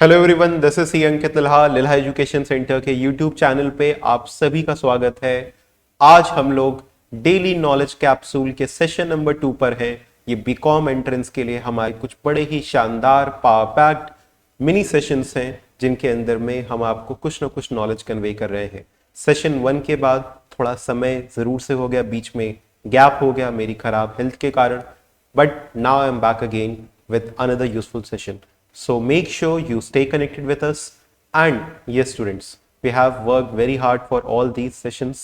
Hello everyone, this is C Ankit Lilha Lilha education centre के YouTube channel पे आप सभी का स्वागत है। आज हम लोग डेली नॉलेज कैप्सूल के सेशन नंबर 2 पर हैं। ये बीकॉम एंट्रेंस के लिए हमारे कुछ बड़े ही शानदार पावर पैक्ड मिनी सेशंस हैं जिनके अंदर में हम आपको कुछ ना कुछ नॉलेज कन्वे कर रहे हैं। सेशन 1 के बाद थोड़ा समय जरूर से हो गया, बीच में गैप हो गया मेरी खराब हेल्थ के कारण, but now I am back again with another useful session. So make sure you stay connected with us. And yes students, we have worked very hard for all these sessions.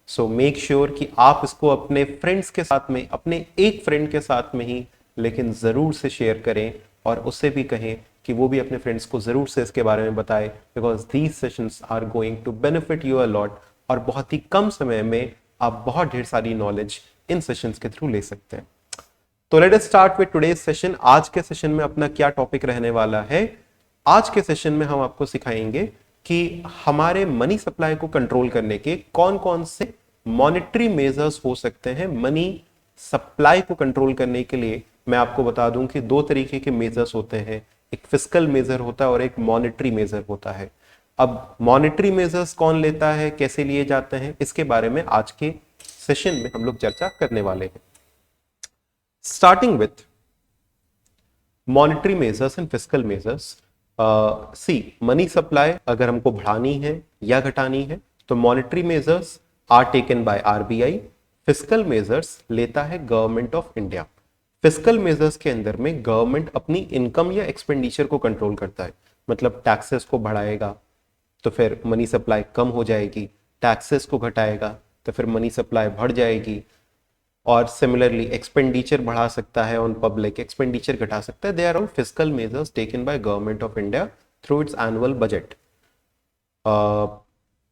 So make sure कि आप इसको अपने friends के साथ में, अपने एक friend के साथ में ही लेकिन ज़रूर से शेयर करें और उससे भी कहें कि वो भी अपने फ्रेंड्स को ज़रूर से इसके बारे में बताए, because these sessions are going to benefit you a lot और बहुत ही कम समय में आप बहुत ढेर सारी नॉलेज इन सेशंस के थ्रू ले सकते हैं। तो let us start with today's session. आज के सेशन में अपना क्या टॉपिक रहने वाला है? आज के सेशन में हम आपको सिखाएंगे कि हमारे मनी सप्लाई को कंट्रोल करने के कौन कौन से मॉनेटरी मेजर्स हो सकते हैं। मनी सप्लाई को कंट्रोल करने के लिए मैं आपको बता दूं कि दो तरीके के मेजर्स होते हैं, एक फिस्कल मेजर होता है और एक मॉनेटरी मेजर होता है। अब मॉनेटरी मेजर्स कौन लेता है, कैसे लिए जाते हैं, इसके बारे में आज के सेशन में हम लोग चर्चा करने वाले हैं। Starting with monetary measures and fiscal measures. See, money supply अगर हमको बढ़ानी है या घटानी है तो monetary measures are taken by RBI. Fiscal measures लेता है government of India. Fiscal measures के अंदर में गवर्नमेंट अपनी इनकम या एक्सपेंडिचर को कंट्रोल करता है, मतलब टैक्सेस को बढ़ाएगा तो फिर मनी सप्लाई कम हो जाएगी, टैक्सेस को घटाएगा तो फिर मनी सप्लाई बढ़ जाएगी, और सिमिलरली एक्सपेंडिचर बढ़ा सकता है ऑन पब्लिक, एक्सपेंडिचर घटा सकता है। They are all fiscal measures taken by government of India through its annual budget,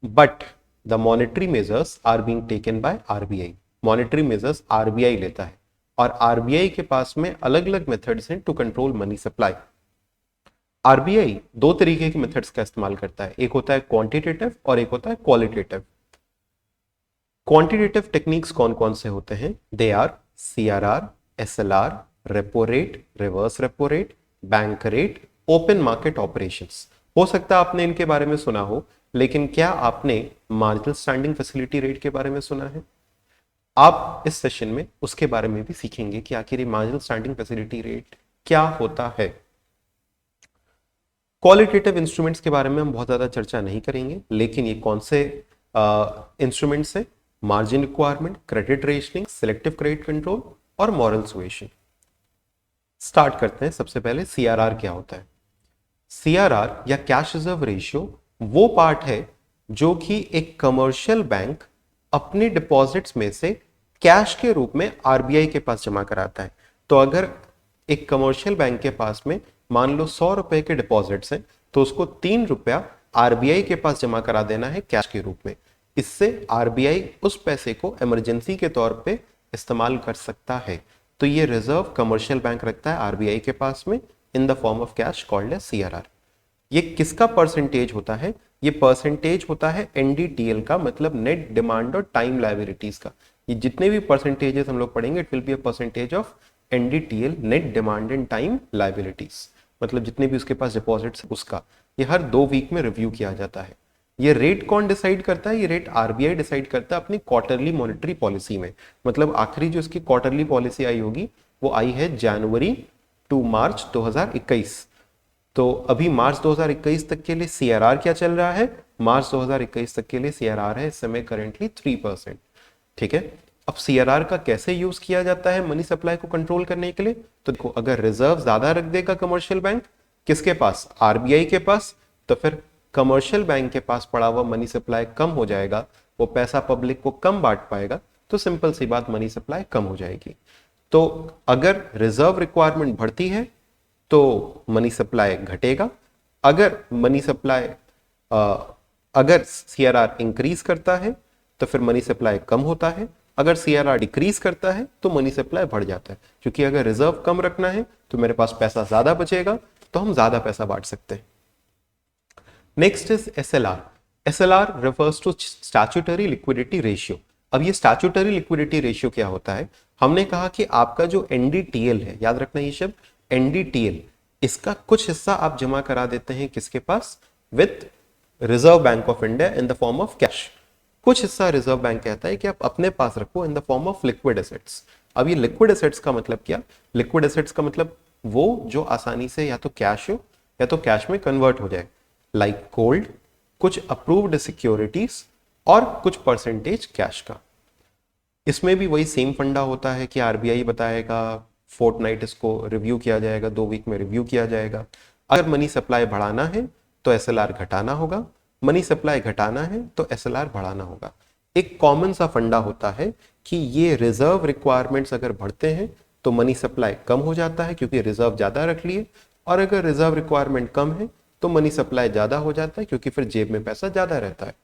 but the monetary measures are being taken by RBI. Monetary measures RBI लेता है और RBI के पास में अलग अलग मेथड्स हैं to control money supply. RBI दो तरीके के मेथड्स का इस्तेमाल करता है, एक होता है क्वांटिटेटिव और एक होता है क्वालिटेटिव। क्वांटिटेटिव टेक्निक्स कौन कौन से होते हैं? They are CRR, SLR, repo rate, reverse repo rate, bank rate, open market operations. हो सकता है आपने इनके बारे में सुना हो, लेकिन क्या आपने मार्जिनल स्टैंडिंग फैसिलिटी रेट के बारे में सुना है? आप इस सेशन में उसके बारे में भी सीखेंगे कि आखिर मार्जिनल स्टैंडिंग फैसिलिटी रेट क्या होता है। क्वालिटेटिव इंस्ट्रूमेंट्स के बारे में हम बहुत ज्यादा चर्चा नहीं करेंगे, लेकिन ये कौन से इंस्ट्रूमेंट्स हैं? Margin requirement, credit rationing, selective credit control और मॉरल सुएशन। स्टार्ट करते हैं। सबसे पहले सीआरआर क्या होता है? सीआरआर या कैश रिजर्व रेशियो वो पार्ट है जो कि एक कमर्शियल बैंक अपने डिपॉजिट्स में से कैश के रूप में आरबीआई के पास जमा कराता है। तो अगर एक कमर्शियल बैंक के पास में मान लो 100 रुपए के डिपॉजिट्स हैं तो उसको 3 रुपया आरबीआई के पास जमा करा देना है कैश के रूप में। इससे आरबीआई उस पैसे को इमरजेंसी के तौर पे इस्तेमाल कर सकता है। तो ये रिजर्व कमर्शियल बैंक रखता है आरबीआई के पास में in the form of cash called as CRR. ये किसका परसेंटेज होता है? ये परसेंटेज होता है एनडीटीएल का, मतलब नेट डिमांड और टाइम लायबिलिटीज का। ये जितने भी परसेंटेजेस हम लोग पढ़ेंगे it will be a percentage of NDTL, net demand and time liabilities, मतलब जितने भी उसके पास डिपॉजिट्स उसका। ये हर 2 वीक में रिव्यू किया जाता है। ये रेट कौन डिसाइड करता है? ये रेट आरबीआई डिसाइड करता है अपनी क्वार्टरली मॉनेटरी पॉलिसी में। मतलब आखिरी जो इसकी क्वार्टरली पॉलिसी आई होगी वो आई है जनवरी टू मार्च 2021। तो अभी मार्च 2021 तक के लिए सीआरआर क्या चल रहा है? मार्च 2021 तक के लिए सीआरआर है इस समय करेंटली 3%। ठीक है, अब सीआरआर का कैसे यूज किया जाता है मनी सप्लाई को कंट्रोल करने के लिए? तो देखो, अगर रिजर्व ज्यादा रख देगा कमर्शियल बैंक, किसके पास? आरबीआई के पास, तो फिर कमर्शियल बैंक के पास पड़ा हुआ मनी सप्लाई कम हो जाएगा, वो पैसा पब्लिक को कम बांट पाएगा, तो सिंपल सी बात मनी सप्लाई कम हो जाएगी। तो अगर रिजर्व रिक्वायरमेंट बढ़ती है तो मनी सप्लाई घटेगा। अगर मनी सप्लाई अगर सीआरआर इंक्रीज करता है तो फिर मनी सप्लाई कम होता है। अगर सीआरआर डिक्रीज करता है तो मनी सप्लाई बढ़ जाता है, क्योंकि अगर रिजर्व कम रखना है तो मेरे पास पैसा ज्यादा बचेगा तो हम ज्यादा पैसा बांट सकते हैं। Next is SLR. SLR refers to statutory liquidity ratio. अब ये स्टैट्यूटरी लिक्विडिटी रेशियो क्या होता है? हमने कहा कि आपका जो एनडीटीएल है, याद रखना ये शब्द एनडीटीएल, इसका कुछ हिस्सा आप जमा करा देते हैं किसके पास, with reserve bank of India in the form of cash. कुछ हिस्सा रिजर्व बैंक कहता है कि आप अपने पास रखो इन the form of liquid assets. अब ये लिक्विड एसेट्स का मतलब क्या, लिक्विड एसेट्स का मतलब वो जो आसानी से या तो कैश हो या तो कैश में कन्वर्ट हो जाए, लाइक गोल्ड, कुछ अप्रूव्ड सिक्योरिटीज और कुछ परसेंटेज कैश का। इसमें भी वही सेम फंडा होता है कि आरबीआई बताएगा, फोर्टनाइट इसको रिव्यू किया जाएगा, 2 वीक में रिव्यू किया जाएगा। अगर मनी सप्लाई बढ़ाना है तो एसएलआर घटाना होगा, मनी सप्लाई घटाना है तो एसएलआर बढ़ाना होगा। एक कॉमन सा फंडा होता है कि ये रिजर्व रिक्वायरमेंट्स अगर बढ़ते हैं तो मनी सप्लाई कम हो जाता है क्योंकि रिजर्व ज्यादा रख लिए, और अगर रिजर्व रिक्वायरमेंट कम है तो मनी सप्लाई ज्यादा हो जाता है क्योंकि फिर जेब में पैसा ज्यादा रहता है।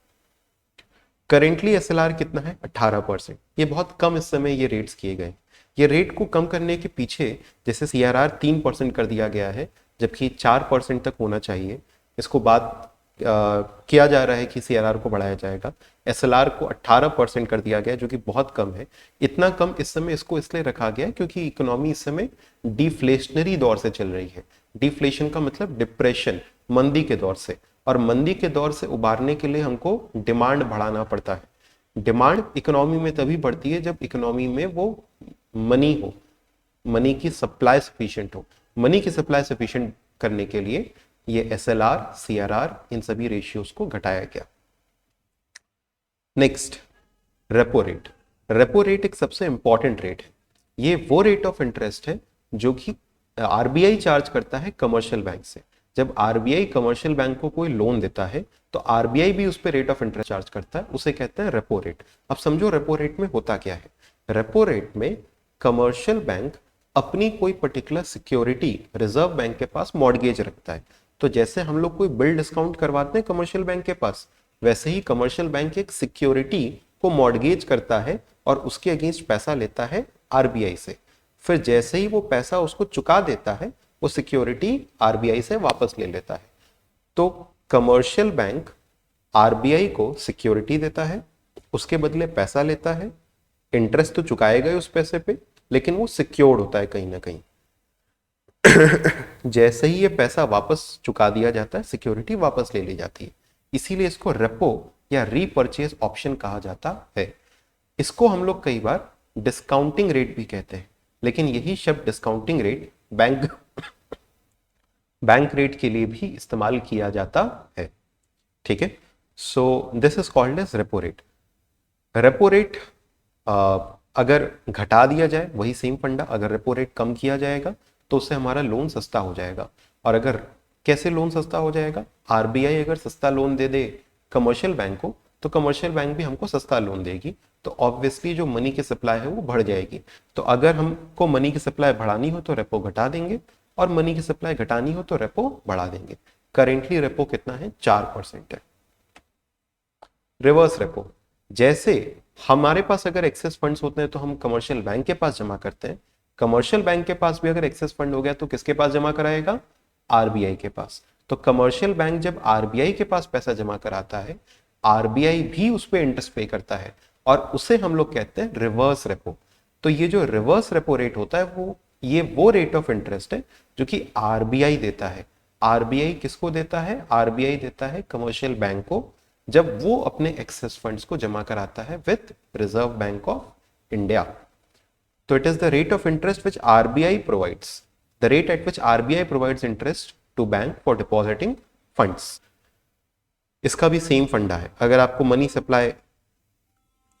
करेंटली एसएलआर कितना है, 18%। ये बहुत कम इस समय ये रेट्स किए गए। ये रेट को कम करने के पीछे जैसे सीआरआर 3% कर दिया गया है जबकि 4% तक होना चाहिए, इसको बात किया जा रहा है कि सीआरआर को बढ़ाया जाएगा। एसएलआर को 18% कर दिया गया जो कि बहुत कम है। इतना कम इस समय इसको इसलिए रखा गया क्योंकि इकोनॉमी इस समय डिफ्लेशनरी दौर से चल रही है। डिफ्लेशन का मतलब डिप्रेशन, मंदी के दौर से, और मंदी के दौर से उबारने के लिए हमको डिमांड बढ़ाना पड़ता है। डिमांड इकोनॉमी में तभी बढ़ती है जब इकोनॉमी में वो मनी हो, मनी की सप्लाई सफिशिएंट हो। मनी की सप्लाई सफिशिएंट करने के लिए ये एसएलआर, सीआरआर, इन सभी रेशियोज को घटाया गया। Next, repo rate. Repo rate एक सबसे इंपॉर्टेंट रेट है। ये वो रेट ऑफ इंटरेस्ट है जो कि आरबीआई चार्ज करता है कमर्शियल बैंक से। जब आरबीआई कमर्शियल बैंक को कोई लोन देता है तो आरबीआई भी उस पर रेट ऑफ इंटरेस्ट चार्ज करता है, उसे कहते हैं रेपो रेट। अब समझो रेपो रेट में होता क्या है। रेपो रेट में कमर्शियल बैंक अपनी कोई पर्टिकुलर सिक्योरिटी रिजर्व बैंक के पास मॉर्गेज रखता है। तो जैसे हम लोग कोई बिल डिस्काउंट करवाते हैं कमर्शियल बैंक के पास, वैसे ही कमर्शियल बैंक एक सिक्योरिटी को मॉर्गेज करता है और उसके अगेंस्ट पैसा लेता है आरबीआई से। फिर जैसे ही वो पैसा उसको चुका देता है वो सिक्योरिटी आरबीआई से वापस ले लेता है। तो कमर्शियल बैंक आरबीआई को सिक्योरिटी देता है, उसके बदले पैसा लेता है, इंटरेस्ट तो चुकाएगा ही उस पैसे पे, लेकिन वो सिक्योर्ड होता है कहीं ना कहीं। जैसे ही ये पैसा वापस चुका दिया जाता है सिक्योरिटी वापस ले ली जाती है, इसीलिए इसको रेपो या रीपर्चेज ऑप्शन कहा जाता है। इसको हम लोग कई बार डिस्काउंटिंग रेट भी कहते हैं, लेकिन यही शब्द डिस्काउंटिंग रेट बैंक रेट के लिए भी इस्तेमाल किया जाता है। ठीक है, so this is called as repo rate. Repo rate अगर घटा दिया जाए वही सेम फंडा, अगर रेपो रेट कम किया जाएगा तो उससे हमारा लोन सस्ता हो जाएगा। और अगर कैसे लोन सस्ता हो जाएगा, आरबीआई अगर सस्ता लोन दे दे कमर्शियल बैंक को तो कमर्शियल बैंक भी हमको सस्ता लोन देगी, तो ऑब्वियसली जो मनी की सप्लाई है वो बढ़ जाएगी। तो अगर हमको मनी की सप्लाई बढ़ानी हो तो रेपो घटा देंगे, और मनी की सप्लाई घटानी हो तो रेपो बढ़ा देंगे। करेंटली रेपो कितना है, 4% है। रिवर्स रेपो, जैसे हमारे पास अगर एक्सेस फंड्स होते हैं तो हम कमर्शियल बैंक के पास जमा करते हैं, कमर्शियल बैंक के पास भी अगर एक्सेस फंड हो गया तो किसके पास जमा कराएगा, आरबीआई के पास। तो कमर्शियल बैंक जब आरबीआई के पास पैसा जमा कराता है, आरबीआई भी उस पर इंटरेस्ट पे करता है, और उसे हम लोग कहते हैं रिवर्स रेपो। तो ये जो रिवर्स रेपो रेट होता है वो रेट ऑफ इंटरेस्ट है जो कि आरबीआई देता है। आरबीआई किसको देता है, आरबीआई देता है कमर्शियल बैंक को जब वो अपने एक्सेस फंड्स को जमा कराता है with reserve bank of India. तो it is the rate of interest which RBI provides, the rate at which RBI provides interest to bank for depositing funds. इसका भी सेम फंडा है। अगर आपको मनी सप्लाई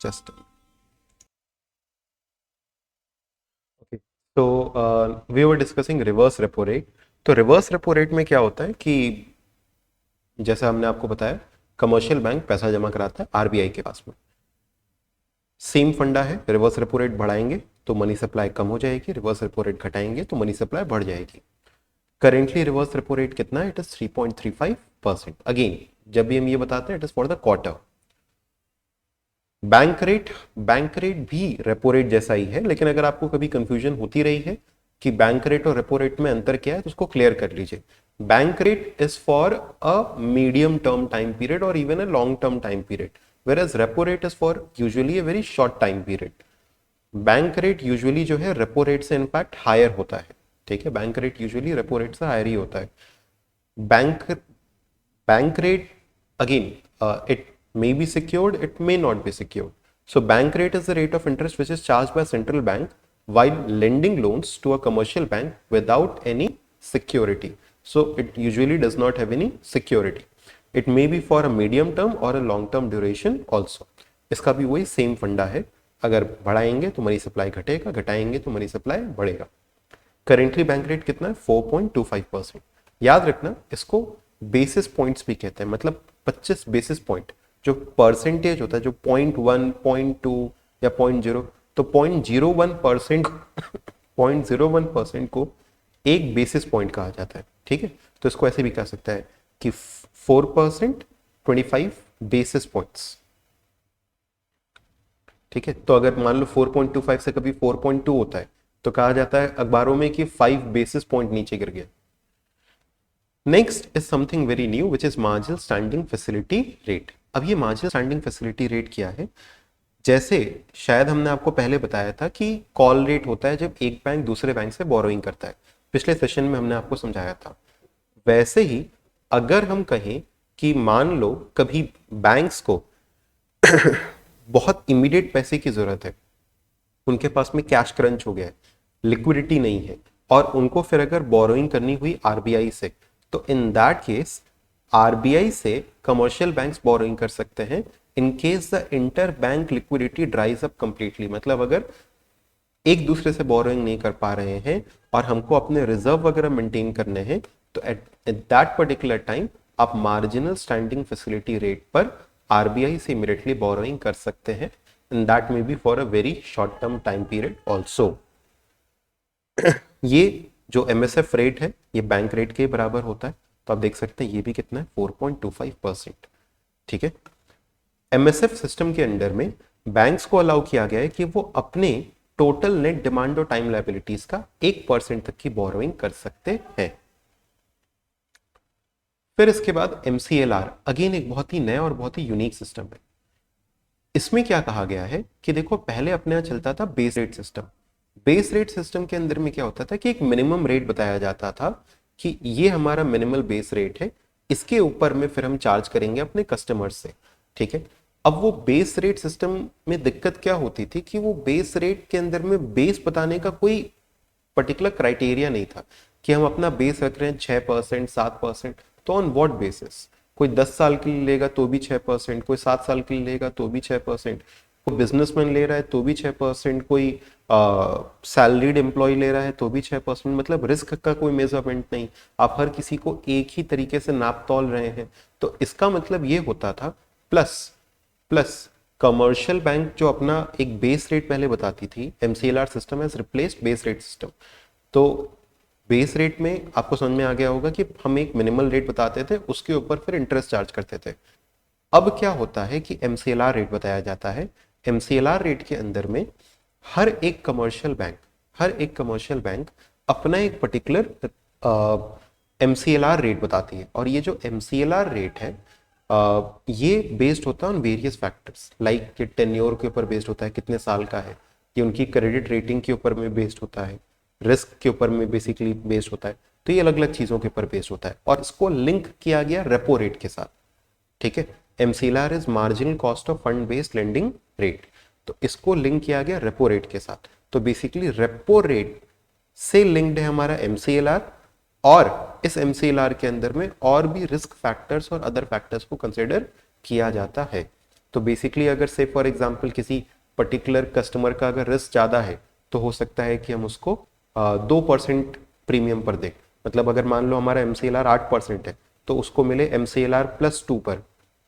जस्ट ओके, तो we were discussing reverse repo rate. तो reverse repo rate में क्या होता है कि जैसा हमने आपको बताया कमर्शियल बैंक पैसा जमा कराता है आरबीआई के पास में, सेम फंडा है। रिवर्स रेपो रेट बढ़ाएंगे तो मनी सप्लाई कम हो जाएगी, रिवर्स रेपो रेट घटाएंगे तो मनी सप्लाई बढ़ जाएगी। करेंटली रिवर्स रेपो रेट कितना है, इट इज 3.35%। अगेन जब भी हम ये बताते हैं it is for the quarter. Bank rate भी रेपो रेट जैसा ही है, लेकिन अगर आपको कभी कंफ्यूजन होती रही है कि बैंक रेट और रेपो रेट में अंतर क्या है तो उसको क्लियर कर लीजिए। Bank rate is for a medium term time period और even a long term time period, whereas repo rate is for usually a very short time period. Bank rate usually जो है रेपो रेट से in fact higher होता है, ठीक है, bank rate usually repo rate से higher ही होता है। Bank rate again, it may be secured, it may not be secured. So bank rate is the rate of interest which is charged by central bank while lending loans to a commercial bank without any security. So it usually does not have any security. It may be for a medium term or a long term duration also. इसका भी वही same फंडा है, अगर बढ़ाएंगे तो money supply घटेगा, घटाएंगे तो मनी सप्लाई बढ़ेगा। करेंटली बैंक रेट कितना है? 4.25%। याद रखना, इसको बेसिस पॉइंट्स भी कहते हैं, मतलब 25 बेसिस पॉइंट जो परसेंटेज होता है, जो 0.1, 0.2 या 0.0, तो 0.01% 0.01% को एक बेसिस पॉइंट कहा जाता है। ठीक है, तो इसको ऐसे भी कह सकता है कि 4% 25 बेसिस पॉइंट्स। ठीक है, तो अगर मान लो 4.25 से कभी 4.2 होता है तो कहा जाता है अखबारों में कि 5 बेसिस पॉइंट नीचे गिर गया। Next is something very new which is marginal standing facility rate. अब ये मार्जिनल स्टैंडिंग फैसिलिटी रेट क्या है? जैसे शायद हमने आपको पहले बताया था कि कॉल रेट होता है जब एक बैंक दूसरे बैंक से बोरोइंग करता है, पिछले सेशन में हमने आपको समझाया था। वैसे ही अगर हम कहें कि मान लो कभी बैंक्स को बहुत इमीडिएट पैसे की जरूरत है, उनके पास में कैश क्रंच हो गया है, लिक्विडिटी नहीं है, और उनको फिर अगर बोरोइंग करनी हुई आरबीआई से, तो इन दैट केस आरबीआई से कमर्शियल बैंक्स बोरोइंग कर सकते हैं in case the inter bank liquidity ड्राइज up completely. मतलब अगर एक दूसरे से बोरोइंग नहीं कर पा रहे हैं और हमको अपने रिजर्व वगैरह मेंटेन करने हैं, तो एट दैट पर्टिकुलर टाइम आप मार्जिनल स्टैंडिंग फैसिलिटी रेट पर आरबीआई से इमीडिएटली बोरोइंग कर सकते हैं, and that may be for a very short term time period also. ये जो एमएसएफ रेट है ये बैंक रेट के बराबर होता है, तो आप देख सकते हैं ये भी कितना है? 4.25%। ठीक है, एमएसएफ सिस्टम के अंडर में बैंक्स को अलाउ किया गया है कि वो अपने टोटल नेट डिमांड और टाइम लायबिलिटीज का 1% तक की बोरोइंग कर सकते हैं। फिर इसके बाद एमसीएलआर, अगेन एक बहुत ही नया और बहुत ही यूनिक सिस्टम है। इसमें क्या कहा गया है कि देखो, पहले अपने यहाँ चलता था base rate system. Base rate system के अंदर में क्या होता था कि एक मिनिमम रेट बताया जाता था कि ये हमारा मिनिमल बेस रेट है, इसके ऊपर में फिर हम चार्ज करेंगे अपने कस्टमर्स से। ठीक है, अब वो बेस रेट सिस्टम में दिक्कत क्या होती थी कि वो बेस रेट के अंदर में बेस बताने का कोई पर्टिकुलर क्राइटेरिया नहीं था कि हम अपना बेस रख रहे हैं 6%, 7%, तो ऑन व्हाट बेसिस? कोई 10 साल के लिए लेगा तो भी 6%, कोई 7 साल के लिए लेगा तो भी 6%, कोई बिजनेसमैन ले रहा है तो भी 6%, कोई सैलरीड एम्प्लॉय ले रहा है तो भी 6%। मतलब रिस्क का कोई मेजरमेंट नहीं, आप हर किसी को एक ही तरीके से नाप तोल रहे हैं। तो इसका मतलब ये होता था। प्लस कमर्शियल बैंक जो अपना एक बेस रेट पहले बताती थी, MCLR system has replaced base rate system. तो बेस रेट में आपको समझ में आ गया होगा कि हम एक मिनिमल रेट बताते थे, उसके ऊपर फिर इंटरेस्ट चार्ज करते थे। अब क्या होता है कि एमसीएलआर रेट बताया जाता है। एमसीएलआर रेट के अंदर में हर एक कमर्शियल बैंक अपना एक पर्टिकुलर एमसीएलआर रेट बताती है, और ये जो एमसीएलआर रेट है ये बेस्ड होता है ऑन वेरियस फैक्टर्स, लाइक कि टेन्योर के ऊपर बेस्ड होता है, कितने साल का है, ये उनकी क्रेडिट रेटिंग के ऊपर में बेस्ड होता है, रिस्क के ऊपर में बेसिकली बेस्ड होता है। तो ये अलग अलग चीजों के ऊपर बेस्ड होता है, और इसको लिंक किया गया रेपो रेट के साथ। ठीक है, MCLR is marginal cost of fund based lending rate, तो इसको लिंक किया गया रेपो रेट के साथ। तो बेसिकली रेपो रेट से लिंक्ड है हमारा एमसीएलआर, और इस एमसीएलआर के अंदर में और भी रिस्क फैक्टर्स और अदर फैक्टर्स को कंसिडर किया जाता है। तो बेसिकली अगर से फॉर एग्जांपल किसी पर्टिकुलर कस्टमर का अगर रिस्क ज्यादा है, तो हो सकता है कि हम उसको 2% प्रीमियम पर दें। मतलब अगर मान लो हमारा एमसीएलआर 8% है, तो उसको मिले एमसीएलआर +2 पर।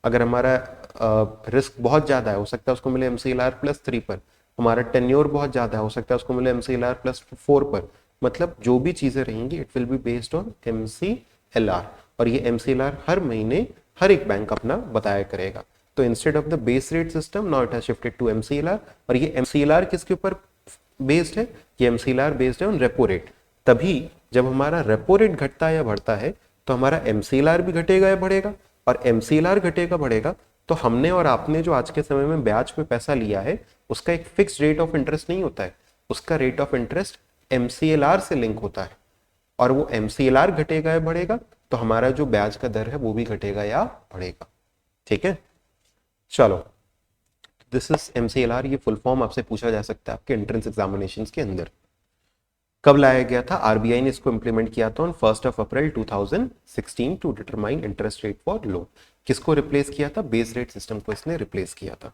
अगर हमारा रिस्क बहुत ज्यादा है, हो सकता है उसको मिले एमसीएलआर +3 पर। हमारा टेन्योर बहुत ज्यादा है, हो सकता है उसको मिले एमसीएलआर +4 पर। मतलब जो भी चीजें रहेंगी it will be based on MCLR, और ये एमसीएलआर हर महीने हर एक बैंक अपना बताया करेगा। तो instead of the base rate system now it has shifted to MCLR, और ये एमसीएलआर किसके ऊपर बेस्ड है? ये एमसीएलआर बेस्ड है ऑन रेपो रेट। तभी जब हमारा रेपो रेट घटता है या बढ़ता है, तो हमारा एमसीएलआर भी घटेगा या बढ़ेगा, और एमसीएलआर घटेगा बढ़ेगा तो हमने और आपने जो आज के समय में ब्याज पे पैसा लिया है, उसका एक फिक्स्ड रेट ऑफ इंटरेस्ट नहीं होता है, उसका रेट ऑफ इंटरेस्ट एमसीएलआर से लिंक होता है। और वो MCLR घटेगा या बढ़ेगा तो हमारा जो ब्याज का दर है वो भी घटेगा या बढ़ेगा। ठीक है, चलो, दिस इज MCLR। ये फुल फॉर्म आपसे पूछा जा सकता है आपके एंट्रेंस एग्जामिनेशन के अंदर। कब लाया गया था? RBI ने इसको इंप्लीमेंट किया था on 1 April 2016 to determine interest rate for loan. किसको रिप्लेस किया था? बेस रेट सिस्टम को इसने रिप्लेस किया था।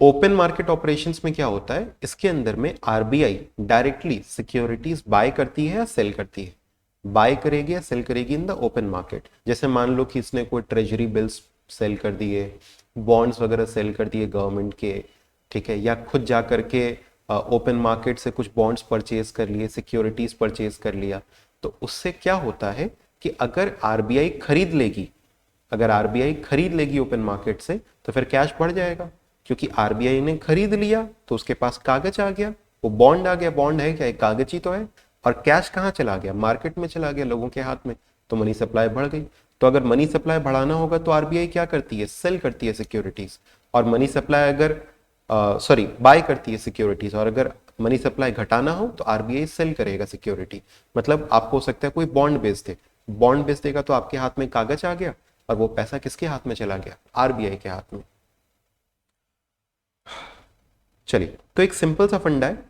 ओपन मार्केट ऑपरेशंस में क्या होता है? इसके अंदर में RBI डायरेक्टली सिक्योरिटीज बाय करती है या सेल करती है? बाय करेगी या सेल करेगी इन द ओपन मार्केट। जैसे मान लो कि इसने कोई ट्रेजरी बिल्स सेल कर दिए, बॉन्ड्स वगैरह सेल कर दिए गवर्नमेंट के, ठीक है, या खुद जा करके ओपन मार्केट से कुछ बॉन्ड्स परचेज कर लिए, सिक्योरिटीज परचेज कर लिया। तो उससे क्या होता है कि अगर RBI खरीद लेगी, अगर RBI खरीद लेगी ओपन मार्केट से तो फिर कैश बढ़ जाएगा, क्योंकि RBI ने खरीद लिया तो उसके पास कागज आ गया, वो बॉन्ड आ गया। बॉन्ड है क्या? एक कागज ही तो है। और कैश कहाँ चला गया? मार्केट में चला गया, लोगों के हाथ में। तो मनी सप्लाई बढ़ गई। तो अगर मनी सप्लाई बढ़ाना होगा तो RBI क्या करती है? सेल करती है सिक्योरिटीज। और मनी सप्लाई अगर बाय करती है सिक्योरिटीज। और अगर मनी सप्लाई घटाना हो तो RBI सेल करेगा सिक्योरिटी। मतलब आपको हो सकता है कोई बॉन्ड बेच दे, बॉन्ड बेच देगा तो आपके हाथ में कागज आ गया और वो पैसा किसके हाथ में चला गया? RBI के हाथ में। चलिए, तो एक सिंपल सा फंडा है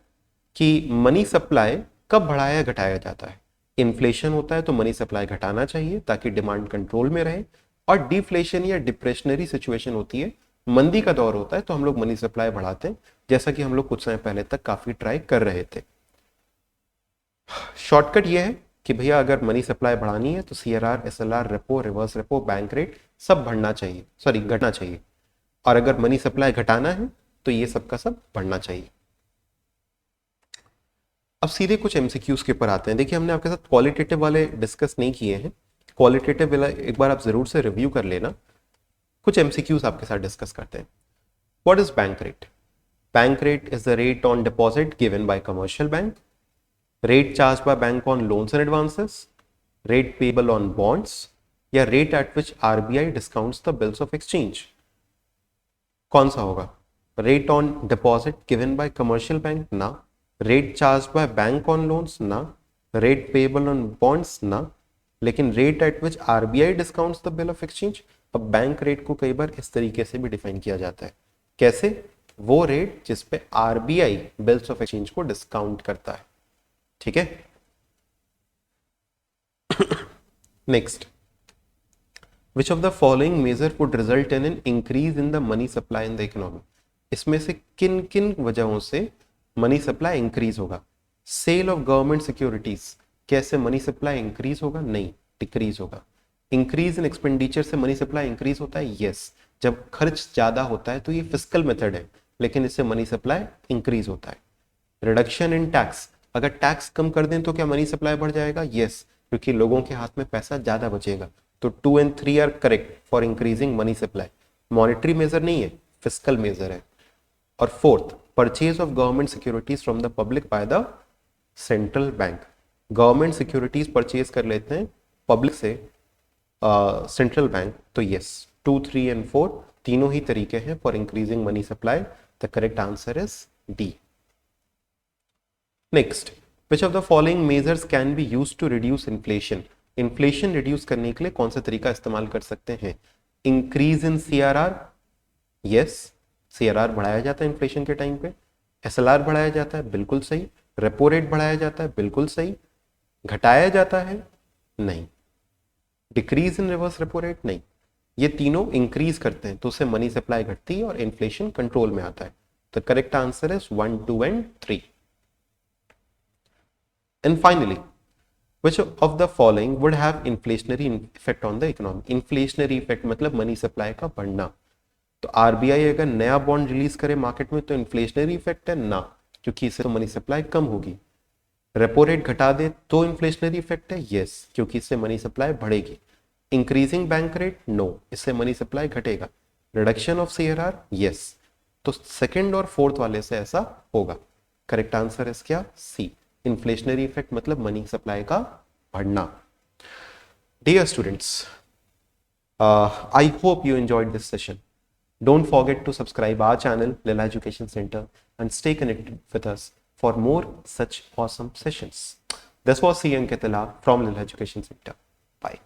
कि मनी सप्लाई कब बढ़ाया या घटाया जाता है। इन्फ्लेशन होता है तो मनी सप्लाई घटाना चाहिए ताकि डिमांड कंट्रोल में रहे। और डिफ्लेशन या डिप्रेशनरी सिचुएशन होती है, मंदी का दौर होता है तो हम लोग मनी सप्लाई बढ़ाते हैं, जैसा कि हम लोग कुछ समय पहले तक काफी ट्राई कर रहे थे। शॉर्टकट ये है कि भैया अगर मनी सप्लाई बढ़ानी है तो CRR, SLR, repo, reverse repo, bank rate सब बढ़ना चाहिए, सॉरी घटना चाहिए। और अगर मनी सप्लाई घटाना है तो ये सब का सब बढ़ना चाहिए। अब सीधे कुछ MCQs के ऊपर आते हैं। देखिए, हमने आपके साथ क्वालिटेटिव वाले डिस्कस नहीं किए हैं। क्वालिटेटिव वाला एक बार आप जरूर से रिव्यू कर लेना। कुछ MCQs आपके साथ डिस्कस करते हैं। What is bank rate? Bank rate is the rate on deposit given by commercial bank, rate charge by bank on loans and advances, rate payable on bonds, या rate at which RBI discounts the bills of exchange. कौन सा होगा? Rate on deposit given by commercial bank ना, rate charge by bank on loans ना, rate payable on bonds ना, लेकिन rate at which RBI discounts the bill of exchange. अब bank rate को कई बार इस तरीके से भी डिफाइन किया जाता है। कैसे? वो रेट जिस पे RBI बिल्स ऑफ एक्सचेंज को डिस्काउंट करता है। ठीक है, next, which of the following measure would result in an increase in the money supply in the economy. इसमें से किन किन वजहों से मनी सप्लाई इंक्रीज होगा? सेल ऑफ गवर्नमेंट सिक्योरिटीज, कैसे मनी सप्लाई इंक्रीज होगा? नहीं, डिक्रीज होगा। इंक्रीज इन एक्सपेंडिचर से मनी सप्लाई इंक्रीज होता है? यस। जब खर्च ज्यादा होता है तो ये फिस्कल मेथड है, लेकिन इससे मनी सप्लाई इंक्रीज होता है। रिडक्शन इन टैक्स, अगर टैक्स कम कर दें तो क्या मनी सप्लाई बढ़ जाएगा? यस, क्योंकि लोगों के हाथ में पैसा ज्यादा बचेगा। तो 2 and 3 are correct for increasing money supply. Monetary measure नहीं है, फिस्कल मेजर है। और fourth, purchase of government securities from the public by the central bank. Government securities purchase कर लेते हैं पब्लिक से सेंट्रल बैंक। तो यस, 2, 3 and 4 तीनों ही तरीके हैं for increasing money supply. The correct answer is D. Next, which of the following measures can be used to reduce inflation. Inflation reduce करने के लिए कौन सा तरीका इस्तेमाल कर सकते हैं? Increase in CRR, yes, CRR बढ़ाया जाता है इन्फ्लेशन के टाइम पे। SLR बढ़ाया जाता है, बिल्कुल सही। रेपो रेट बढ़ाया जाता है, बिल्कुल सही। घटाया जाता है? नहीं। Decrease in reverse repo rate? नहीं। ये तीनों इंक्रीज करते हैं तो उससे मनी सप्लाई घटती है और इन्फ्लेशन कंट्रोल में आता है। तो correct answer is 1, 2 and 3। And finally, which of the following would have inflationary effect on the economy? Inflationary effect मतलब मनी सप्लाई का बढ़ना। तो RBI अगर नया बॉन्ड रिलीज करे मार्केट में तो इन्फ्लेशनरी इफेक्ट है ना, क्योंकि इससे तो मनी सप्लाई कम होगी। रेपो रेट घटा दे तो इन्फ्लेशनरी इफेक्ट है? यस, क्योंकि इससे मनी सप्लाई बढ़ेगी। Increasing bank rate? नो, इससे मनी सप्लाई घटेगा। Reduction of CRR? यस। तो सेकंड और फोर्थ वाले से ऐसा होगा। करेक्ट आंसर है क्या? सी, इन्फ्लेशनरी इफेक्ट मतलब मनी सप्लाई का बढ़ना। Dear students, I hope you enjoyed this session. Don't forget to subscribe our channel, Lila Education Center, and stay connected with us for more such awesome sessions. This was C. Ankit Lal from Lil Education Center. Bye.